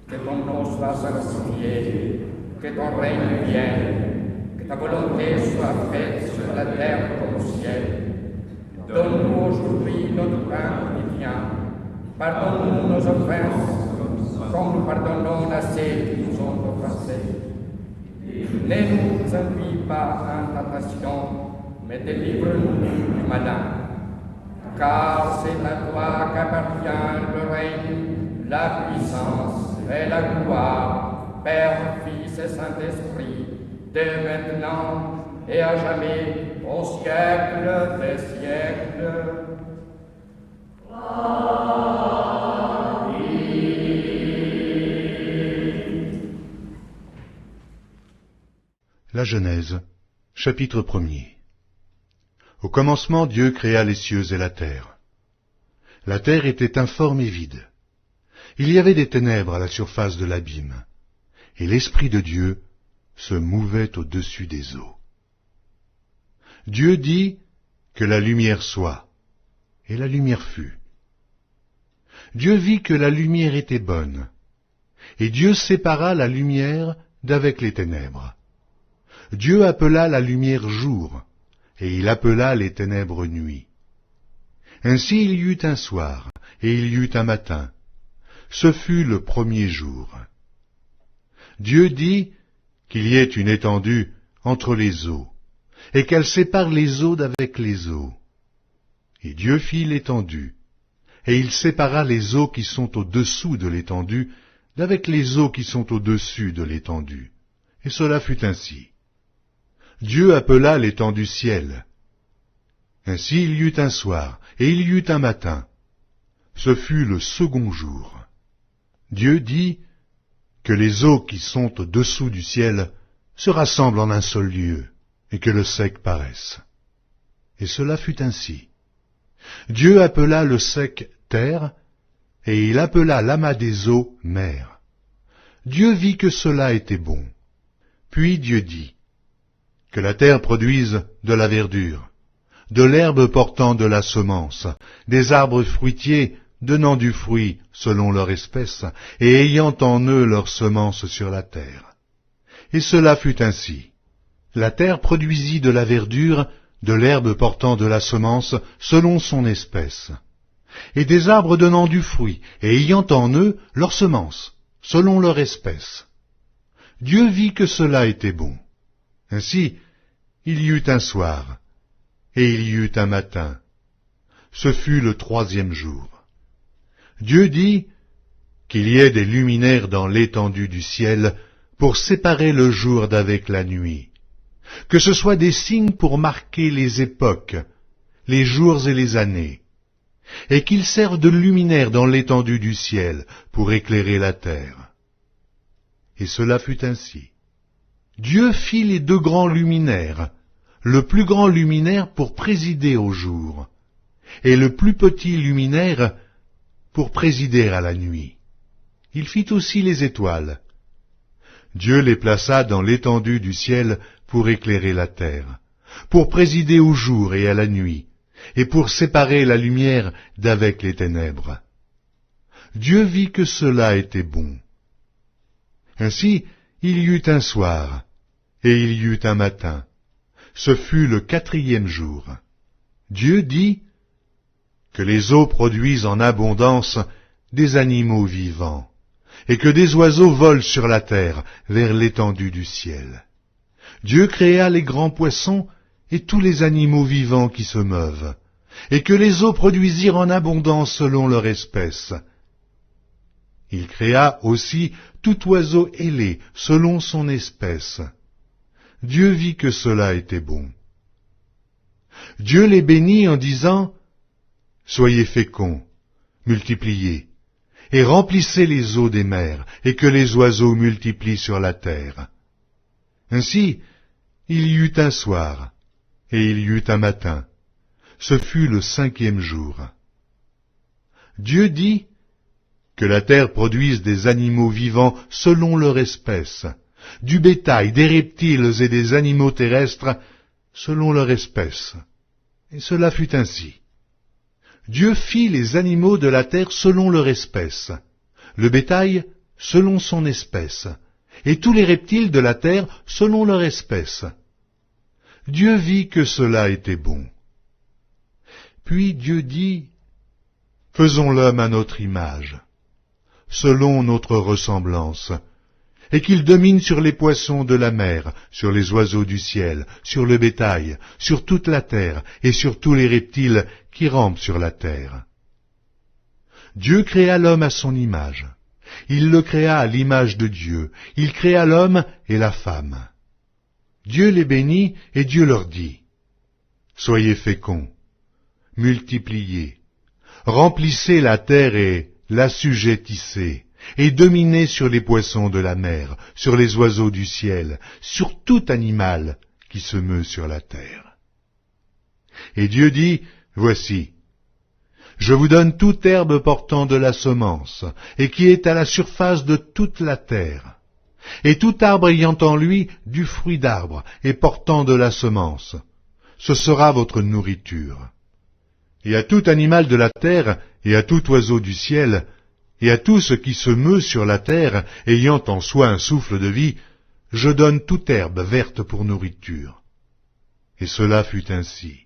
Que ton nom soit sanctifié, que ton règne vienne, que ta volonté soit faite sur la terre comme au ciel. Donne-nous aujourd'hui notre pain quotidien. Pardonne-nous nos offenses, comme nous pardonnons à ceux qui nous ont offensés. Ne nous induis pas en tentation, mais délivre-nous du malin. Car c'est à toi qu'appartient le règne, la puissance et la gloire, Père, Fils et Saint-Esprit, dès maintenant et à jamais, au siècle des siècles. La Genèse, chapitre 1er. Au commencement, Dieu créa les cieux et la terre. La terre était informe et vide. Il y avait des ténèbres à la surface de l'abîme, et l'Esprit de Dieu se mouvait au-dessus des eaux. Dieu dit que la lumière soit, et la lumière fut. Dieu vit que la lumière était bonne, et Dieu sépara la lumière d'avec les ténèbres. Dieu appela la lumière jour, et il appela les ténèbres nuit. Ainsi il y eut un soir, et il y eut un matin. Ce fut le premier jour. Dieu dit qu'il y ait une étendue entre les eaux, et qu'elle sépare les eaux d'avec les eaux. Et Dieu fit l'étendue, et il sépara les eaux qui sont au-dessous de l'étendue d'avec les eaux qui sont au-dessus de l'étendue. Et cela fut ainsi. Dieu appela l'étendue ciel. Ainsi il y eut un soir, et il y eut un matin. Ce fut le second jour. Dieu dit que les eaux qui sont au-dessous du ciel se rassemblent en un seul lieu, et que le sec paraisse. Et cela fut ainsi. Dieu appela le sec terre, et il appela l'amas des eaux mer. Dieu vit que cela était bon. Puis Dieu dit que la terre produise de la verdure, de l'herbe portant de la semence, des arbres fruitiers donnant du fruit selon leur espèce, et ayant en eux leur semence sur la terre. Et cela fut ainsi. La terre produisit de la verdure, de l'herbe portant de la semence selon son espèce, et des arbres donnant du fruit, et ayant en eux leur semence, selon leur espèce. Dieu vit que cela était bon. Ainsi, il y eut un soir, et il y eut un matin. Ce fut le troisième jour. Dieu dit qu'il y ait des luminaires dans l'étendue du ciel pour séparer le jour d'avec la nuit, que ce soit des signes pour marquer les époques, les jours et les années, et qu'ils servent de luminaires dans l'étendue du ciel pour éclairer la terre. Et cela fut ainsi. Dieu fit les deux grands luminaires, le plus grand luminaire pour présider au jour, et le plus petit luminaire pour présider à la nuit. Il fit aussi les étoiles. Dieu les plaça dans l'étendue du ciel pour éclairer la terre, pour présider au jour et à la nuit, et pour séparer la lumière d'avec les ténèbres. Dieu vit que cela était bon. Ainsi, il y eut un soir, et il y eut un matin. Ce fut le quatrième jour. Dieu dit que les eaux produisent en abondance des animaux vivants, et que des oiseaux volent sur la terre vers l'étendue du ciel. Dieu créa les grands poissons et tous les animaux vivants qui se meuvent, et que les eaux produisirent en abondance selon leur espèce. Il créa aussi tout oiseau ailé selon son espèce. Dieu vit que cela était bon. Dieu les bénit en disant « Soyez féconds, multipliez, et remplissez les eaux des mers, et que les oiseaux multiplient sur la terre. » Ainsi, il y eut un soir, et il y eut un matin. Ce fut le cinquième jour. Dieu dit que la terre produise des animaux vivants selon leur espèce, du bétail, des reptiles et des animaux terrestres selon leur espèce. Et cela fut ainsi. Dieu fit les animaux de la terre selon leur espèce, le bétail selon son espèce, et tous les reptiles de la terre selon leur espèce. Dieu vit que cela était bon. Puis Dieu dit, « Faisons l'homme à notre image, selon notre ressemblance, et qu'il domine sur les poissons de la mer, sur les oiseaux du ciel, sur le bétail, sur toute la terre, et sur tous les reptiles qui rampent sur la terre. » Dieu créa l'homme à son image. Il le créa à l'image de Dieu. Il créa l'homme et la femme. Dieu les bénit et Dieu leur dit, « Soyez féconds, multipliez, remplissez la terre et l'assujettissez, et dominez sur les poissons de la mer, sur les oiseaux du ciel, sur tout animal qui se meut sur la terre. » Et Dieu dit, « Voici, je vous donne toute herbe portant de la semence, et qui est à la surface de toute la terre, et tout arbre ayant en lui du fruit d'arbre, et portant de la semence. Ce sera votre nourriture. Et à tout animal de la terre, et à tout oiseau du ciel, et à tout ce qui se meut sur la terre, ayant en soi un souffle de vie, je donne toute herbe verte pour nourriture. » Et cela fut ainsi.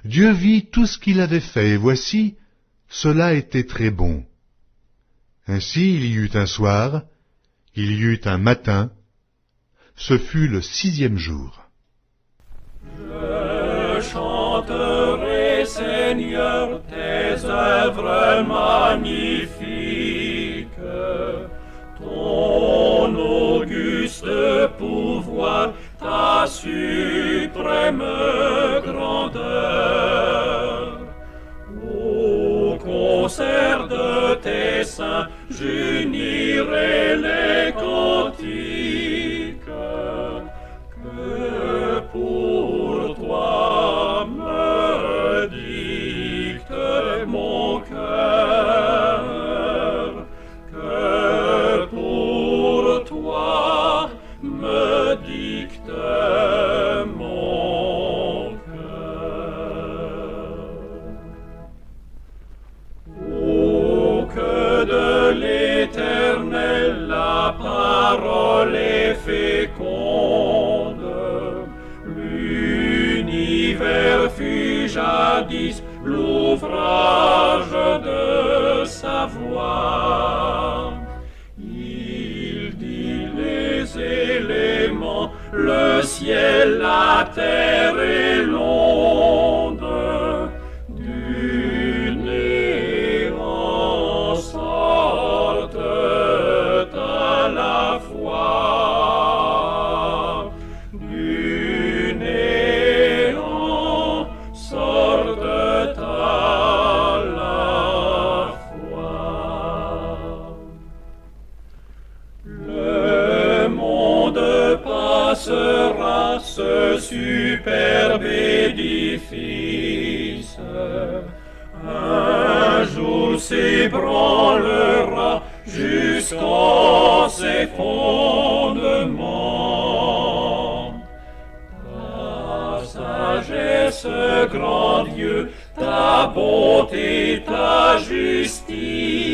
Dieu vit tout ce qu'il avait fait, et voici, cela était très bon. Ainsi il y eut un soir, il y eut un matin, ce fut le 6e jour. Je chanterai, Seigneur, tes œuvres magnifiques, ton auguste pouvoir, ta suprême grandeur. Au concert de tes saints, j'unirai les cantiques que pour toi me dicte mon cœur, que pour toi me dicte mon cœur. Oh, que de l'Éternel la parole est féconde, l'univers fut jadis l'ouvrage de sa voix. Il dit les éléments, le ciel, la terre et l'onde, du néant sortent à la fois, du néant sortent à la fois. Le monde passera, ce superbe édifice, un jour s'ébranlera jusqu'en ses fondements. Ta sagesse, grand Dieu, ta bonté, ta justice,